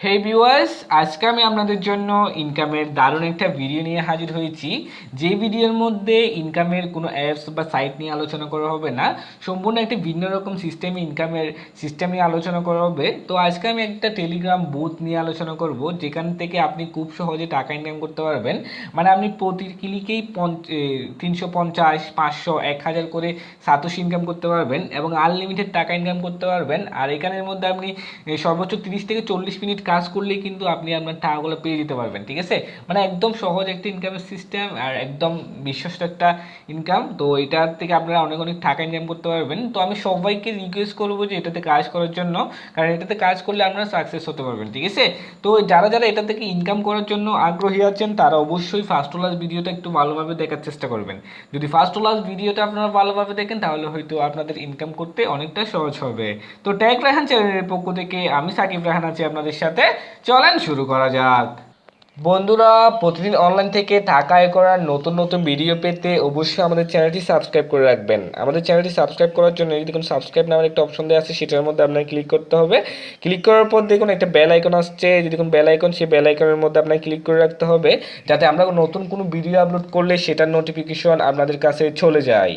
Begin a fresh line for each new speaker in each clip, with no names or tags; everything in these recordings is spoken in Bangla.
হে ভিউয়ার্স, আজকে আমি আপনাদের জন্য ইনকামের দারুণ একটা ভিডিও নিয়ে হাজির হয়েছি। যে ভিডিওর মধ্যে ইনকামের কোনো অ্যাপস বা সাইট নিয়ে আলোচনা করা হবে না, সম্পূর্ণ একটা ভিন্ন রকম সিস্টেমে ইনকামের সিস্টেম নিয়ে আলোচনা করা হবে। তো আজকে আমি একটা টেলিগ্রাম বুথ নিয়ে আলোচনা করব, যেখান থেকে আপনি খুব সহজে টাকা ইনকাম করতে পারবেন। মানে আপনি প্রতি ক্লিকেই 350, 500, 1000 করে সাতোশি ইনকাম করতে পারবেন এবং আনলিমিটেড টাকা ইনকাম করতে পারবেন। আর এখানের মধ্যে আপনি সর্বোচ্চ 30 থেকে 40 মিনিট কাজ করলেই কিন্তু আপনি আপনার টাকাগুলো পেয়ে যেতে পারবেন। ঠিক আছে, মানে একদম সহজ একটা ইনকামের সিস্টেম আর একদম বিশ্বস্ত একটা ইনকাম। তো এটার থেকে আপনারা অনেক অনেক টাকা ইনকাম করতে পারবেন। তো আমি সবাইকে রিকোয়েস্ট করবো যে এটাতে কাজ করার জন্য, কারণ এটাতে কাজ করলে আপনারা সাকসেস হতে পারবেন। ঠিক আছে, তো যারা যারা এটা থেকে ইনকাম করার জন্য আগ্রহী আছেন তারা অবশ্যই ফার্স্ট টু লাস্ট ভিডিওটা একটু ভালোভাবে দেখার চেষ্টা করবেন। যদি ফার্স্ট টু লাস্ট ভিডিওটা আপনারা ভালোভাবে দেখেন তাহলে হয়তো আপনাদের ইনকাম করতে অনেকটা সহজ হবে। তো ট্যাগ রায়হান চ্যানেলের পক্ষ থেকে আমি সাকিব রায়হান আছি আপনাদের সাথে। চলেন শুরু করা যাক। বন্ধুরা, প্রতিদিন অনলাইন থেকে টাকা আয় করার নতুন নতুন ভিডিও পেতে অবশ্যই আমাদের চ্যানেলটি সাবস্ক্রাইব করে রাখবেন। আমাদের চ্যানেলটি সাবস্ক্রাইব করার জন্য এই দেখুন সাবস্ক্রাইব নামের একটা অপশন দেওয়া আছে, সেটার মধ্যে আপনাকে ক্লিক করতে হবে। ক্লিক করার পর দেখুন একটা বেল আইকন আসছে, যদি দেখুন বেল আইকন, সেই বেল আইকনের মধ্যে আপনাকে ক্লিক করে রাখতে হবে, যাতে আমরা নতুন কোনো ভিডিও আপলোড করলে সেটার নোটিফিকেশন আপনাদের কাছে চলে যায়।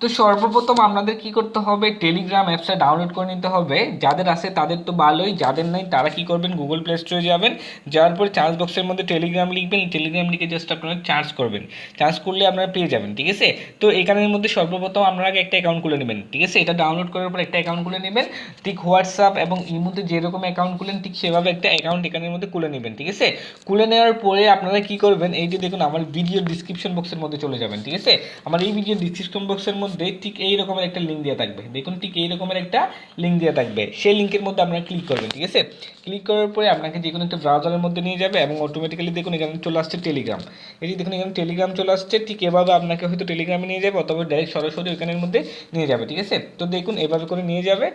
তো সর্বপ্রথম আপনাদের কি করতে হবে, টেলিগ্রাম অ্যাপসটা ডাউনলোড করে নিতে হবে। যাদের আছে তাদের তো ভালোই, যাদের নাই তারা কি করবেন, গুগল প্লে স্টোরে যাবেন। যাওয়ার পর চার্জ বক্সের মধ্যে টেলিগ্রাম লিখবেন, টেলিগ্রাম লিখে জাস্ট আপনারা চার্জ করবেন। চার্জ করলে আপনারা পেয়ে যাবেন। ঠিক আছে, তো এখানের মধ্যে সর্বপ্রথম আপনারা আগে একটা অ্যাকাউন্ট খুলে নেবেন। ঠিক আছে, এটা ডাউনলোড করার পর একটা অ্যাকাউন্ট খুলে নেবেন। ঠিক হোয়াটসঅ্যাপ এবং ইমোতে যেরকম অ্যাকাউন্ট খুলেন ঠিক সেভাবে একটা অ্যাকাউন্ট এখানের মধ্যে খুলে নেবেন। ঠিক আছে, খুলে নেওয়ার পরে আপনারা কি করবেন, এই যে দেখুন আমার ভিডিও ডিসক্রিপশন বক্সের মধ্যে চলে যাবেন। ঠিক আছে, আমার এই ভিডিও ডিসক্রিপশন বক্সের মধ্যে ঠিক এই রকমের একটা লিঙ্ক দেওয়া থাকবে। দেখুন ঠিক এই রকমের একটা লিঙ্ক দেওয়া থাকবে, সেই লিঙ্কের মধ্যে আপনারা ক্লিক করবেন। ঠিক আছে, ক্লিক করার পরে আপনাকে যে কোনো একটা ব্রাউজারের মধ্যে নিয়ে যাবে এবং অটোমেটিক্যালি দেখুন এখানে চলে আসছে টেলিগ্রাম। এই যে দেখুন এখানে টেলিগ্রাম চলে আসছে, ঠিক এভাবে আপনাকে হয়তো টেলিগ্রামে নিয়ে যাবে অথবা ডাইরেক্ট সরাসরি ওখানের মধ্যে নিয়ে যাবে। ঠিক আছে, তো দেখুন এভাবে করে নিয়ে যাবে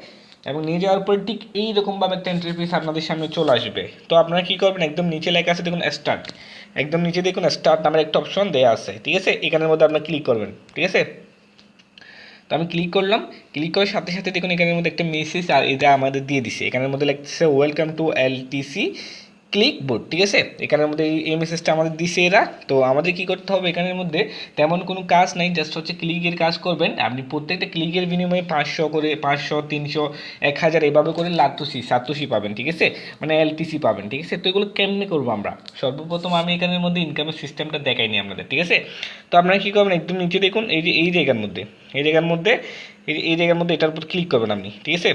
এবং নিয়ে যাওয়ার পরে ঠিক এইরকমভাবে একটা ইন্টারফেস আপনাদের সামনে চলে আসবে। তো আপনারা কী করবেন, একদম নিচে লেখা আছে দেখুন স্টার্ট, একদম নিচে দেখুন স্টার্ট নামের একটা অপশন দেওয়া আছে। ঠিক আছে, এখানের মধ্যে আপনারা ক্লিক করবেন। ঠিক আছে, তো আমি ক্লিক করলাম, ক্লিক করার সাথে সাথে দেখুন এখানের মধ্যে একটা মেসেজ আর এটা আমাদের দিয়ে দিছে। এখানের মধ্যে লাগতেছে welcome to LTC click board. ঠিক আছে, এখানের মধ্যে এই মেসেজটা আমাদের দিছে এরা। তো আমাদের কি করতে হবে, এখানের মধ্যে তেমন কোনো কাজ নাই, জাস্ট হচ্ছে ক্লিকের কাজ করবেন। আপনি প্রত্যেকটা ক্লিকের বিনিময়ে 500 করে, 500, 300, 1000 এভাবে করে সাতোশি পাবেন। ঠিক আছে, মানে এলটিসি পাবেন। ঠিক আছে, তো এগুলো কেমনে করবো আমরা, সর্বপ্রথম আমি এখানের মধ্যে ইনকামের সিস্টেমটা দেখাইনি আপনাদের। ঠিক আছে, তো আপনারা কী করবেন, একদম নিচে দেখুন এই জায়গার মধ্যে, এই জায়গার মধ্যে এটার উপর ক্লিক করবেন আপনি। ঠিক আছে,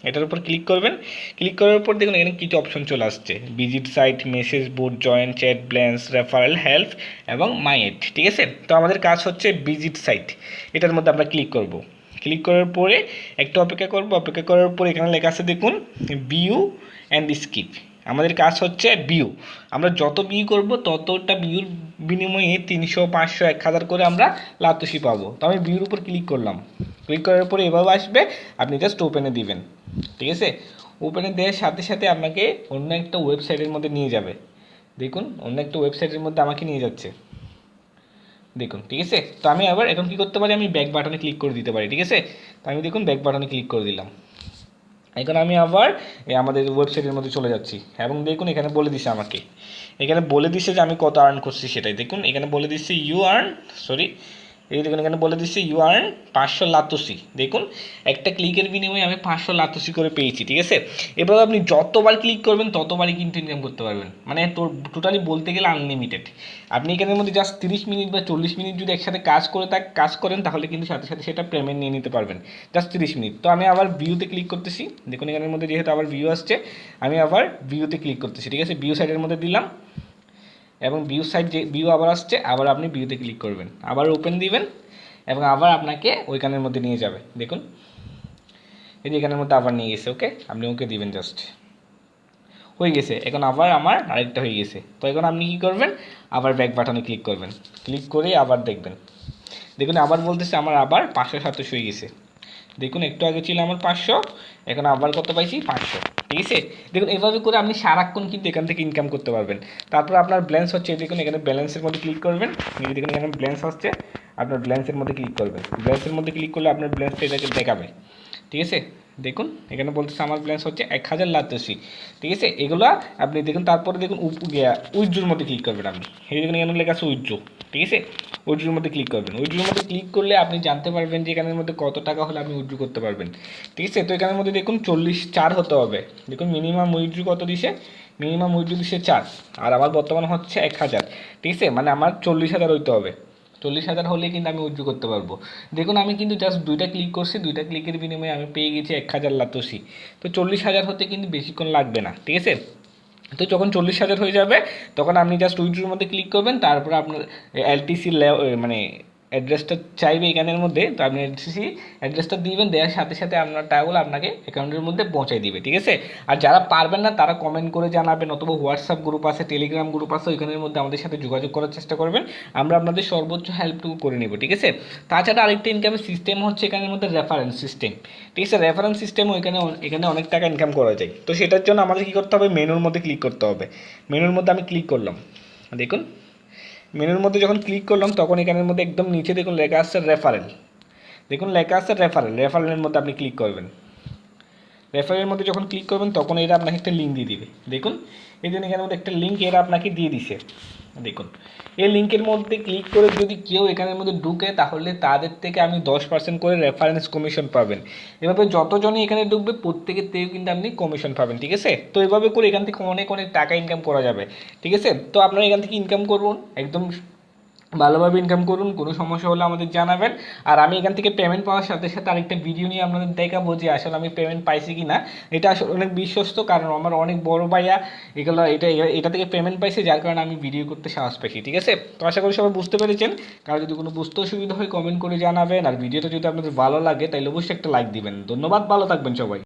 এটার উপর ক্লিক করবেন। ক্লিক করার পর দেখুন এখানে কিছু অপশন চলে আসছে, visit site, message board, join, chat, balance, referral, help এবং মাই এড। ঠিক আছে, তো আমাদের কাজ হচ্ছে ভিজিট সাইট, এটার মধ্যে আমরা ক্লিক করব। ক্লিক করার পরে একটু অপেক্ষা করব, অপেক্ষা করার পর এখানে লেখা আছে দেখুন ভিউ অ্যান্ড স্কিপ। আমাদের কাজ হচ্ছে ভিউ, আমরা যত ভিউ করব ততটা ভিউর বিনিময়ে 300, 500, 1000 করে আমরা লাতসি পাবো। তো আমি ভিউর উপর ক্লিক করলাম, ক্লিক করার পরে এভাবে আসবে, আপনি জাস্ট ওপেনে দিবেন। ঠিক আছে, ওপেনে দেওয়ার সাথে সাথে আপনাকে অন্য একটা ওয়েবসাইটের মধ্যে নিয়ে যাবে। দেখুন অন্য একটা ওয়েবসাইটের মধ্যে আমাকে নিয়ে যাচ্ছে দেখুন। ঠিক আছে, তো আমি আবার এখন কী করতে পারি, আমি ব্যাক বাটনে ক্লিক করে দিতে পারি। ঠিক আছে, তো আমি দেখুন ব্যাক বাটনে ক্লিক করে দিলাম। এখন আমি আবার আমাদের ওয়েবসাইটের মধ্যে চলে যাচ্ছি এবং দেখুন এখানে বলে দিছে আমাকে, এখানে বলে দিছে যে আমি কত আর্ন করছি সেটাই। দেখুন এখানে বলে দিচ্ছে এই দেখুন এখানে বলে দিচ্ছে ইউ আর্ন 500 লাতসি। দেখুন একটা ক্লিকের বিনিময়ে আমি 500 লাতসি করে পেয়েছি। ঠিক আছে, এবার আপনি যতবার ক্লিক করবেন ততবারই কিন্তু ইনকাম করতে পারবেন, মানে তোর টোটালি বলতে গেলে আনলিমিটেড। আপনি এখানের মধ্যে জাস্ট 30 মিনিট বা 40 মিনিট যদি একসাথে কাজ করেন তাহলে কিন্তু সাথে সাথে সেটা পেমেন্ট নিয়ে নিতে পারবেন, জাস্ট 30 মিনিট। তো আমি আবার ভিউতে ক্লিক করতেছি, দেখুন এখানের মধ্যে যেহেতু আবার ভিউ আসছে আমি আবার ভিউতে ক্লিক করতেছি। ঠিক আছে, ভিউ সাইডের মধ্যে দিলাম এবং ভিউ সাইড যে ভিউ আবার আসছে, আবার আপনি ভিউতে ক্লিক করবেন, আবার ওপেন দিবেন এবং আবার আপনাকে ওইখানের মধ্যে নিয়ে যাবে। দেখুন এই যে এখানের মধ্যে আবার নিয়ে গেছে, ওকে আপনি ওকে দিবেন, জাস্ট হয়ে গেছে। এখন আবার আমার আরেকটা হয়ে গেছে। তো এখন আপনি কী করবেন, আবার ব্যাক বাটনে ক্লিক করবেন, ক্লিক করে আবার দেখবেন, দেখুন আবার বলতেছে আমার আবার 500 হয়ে গেছে। দেখুন একটু আগে ছিল আমার 500, এখন আবার কত পাইছি 500। ঠিক আছে, দেখুন এভাবে করে আপনি সারাক্ষণ কিন্তু এখান থেকে ইনকাম করতে পারবেন। তারপর আপনার ব্যালেন্স হচ্ছে, দেখুন এখানে ব্যালেন্সের মধ্যে ক্লিক করবেন, দেখুন এখানে ব্যালেন্স হচ্ছে, আপনার ব্যালেন্সের মধ্যে ক্লিক করবেন। ব্যালেন্সের মধ্যে ক্লিক করলে আপনার ব্যালেন্সটা এটাকে দেখাবে। ঠিক আছে, দেখুন এখানে বলতেছে আমার ব্যালেন্স হচ্ছে 1083। ঠিক আছে, এগুলো আপনি দেখুন। তারপরে দেখুন উইথড্রোর মধ্যে ক্লিক করবেন আপনি। এই দেখুন এখানে লেখা আছে উইথড্রো। ঠিক আছে, উইথড্রোর মধ্যে ক্লিক করবেন। উইথড্রোর মধ্যে ক্লিক করলে আপনি জানতে পারবেন যে এখানের মধ্যে কত টাকা হলে আপনি উইথড্রো করতে পারবেন। ঠিক আছে, তো এখানের মধ্যে দেখুন 44 হতে হবে। দেখুন মিনিমাম উইথড্রো কত দিছে, মিনিমাম উইথড্রো দিছে 4, আর আমার বর্তমান হচ্ছে 1000। ঠিক আছে, মানে আমার 40,000 হইতে হবে। 40,000 হলে কিন্তু আমি উইথড্র করতে পারবো। দেখুন আমি কিন্তু জাস্ট 2টা ক্লিক করছি, 2টা ক্লিকের বিনিময়ে আমি পেয়ে গেছি 1083। তো 40,000 হতে কিন্তু বেশিক্ষণ লাগবে না। ঠিক আছে, তো যখন 40,000 হয়ে যাবে তখন আপনি জাস্ট উইথড্রোর মধ্যে ক্লিক করবেন। তারপরে আপনার এলটিসি মানে অ্যাড্রেসটা চাইবে এখানের মধ্যে, তো আপনি এলটিসি অ্যাড্রেসটা দিবেন, দেওয়ার সাথে সাথে আপনার টাকাগুলো আপনাকে অ্যাকাউন্টের মধ্যে পৌঁছায় দিবে। ঠিক আছে, আর যারা পারবেন না তারা কমেন্ট করে জানাবেন, অথবা হোয়াটসঅ্যাপ গ্রুপ আছে, টেলিগ্রাম গ্রুপ আছে, ওইখানের মধ্যে আমাদের সাথে যোগাযোগ করার চেষ্টা করবেন। আমরা আপনাদের সর্বোচ্চ হেল্পটুকু করে নেব। ঠিক আছে, তাছাড়া আরেকটা ইনকামের সিস্টেম হচ্ছে এখানের মধ্যে রেফারেন্স সিস্টেম। ঠিক আছে, রেফারেন্স সিস্টেমও এখানে অনেক টাকা ইনকাম করা যায়। তো সেটার জন্য আমাদের কী করতে হবে, মেনুর মধ্যে ক্লিক করতে হবে। মেনুর মধ্যে আমি ক্লিক করলাম, দেখুন মেনুর মধ্যে যখন ক্লিক করলাম তখন এখানের মধ্যে একদম নিচে দেখুন লেখা আসছে রেফারেল। দেখুন লেখা আছে রেফারেলের মধ্যে আপনি ক্লিক করবেন। রেফারেলের মধ্যে যখন ক্লিক করবেন তখন এরা আপনাকে একটা লিঙ্ক দিয়ে দিবে। দেখুন এই জন্য এখানের মধ্যে একটা লিঙ্ক এরা আপনাকে দিয়ে দিছে। দেখুন এই লিঙ্কের মধ্যে ক্লিক করে যদি কেউ এখানের মধ্যে ঢুকে তাহলে তাদের থেকে আমি 10% করে রেফারেন্স কমিশন পাবেন। এভাবে যতজনই এখানে ঢুকবে প্রত্যেকের থেকে কিন্তু আপনি কমিশন পাবেন। ঠিক আছে, তো এভাবে করে এখান থেকে অনেক অনেক টাকা ইনকাম করা যাবে। ঠিক আছে, তো আপনারা এখান থেকে ইনকাম করুন, একদম ভালোভাবে ইনকাম করুন। কোনো সমস্যা হলে আমাদের জানাবেন। আর আমি এখান থেকে পেমেন্ট পাওয়ার সাথে সাথে আরেকটা ভিডিও নিয়ে আপনাদের দেখাবো যে আসলে আমি পেমেন্ট পাইছি কি না। এটা আসলে অনেক বিশ্বস্ত, কারণ আমার অনেক বড় ভাইয়া এগুলো এটা থেকে পেমেন্ট পাইছে, যার কারণে আমি ভিডিও করতে সাহস পাইছি। ঠিক আছে, তো আশা করি সবাই বুঝতে পেরেছেন। কারণ যদি কোনো বুঝতে অসুবিধা হয় কমেন্ট করে জানাবেন। আর ভিডিওটা যদি আপনাদের ভালো লাগে তাহলে অবশ্যই একটা লাইক দিবেন। ধন্যবাদ, ভালো থাকবেন সবাই।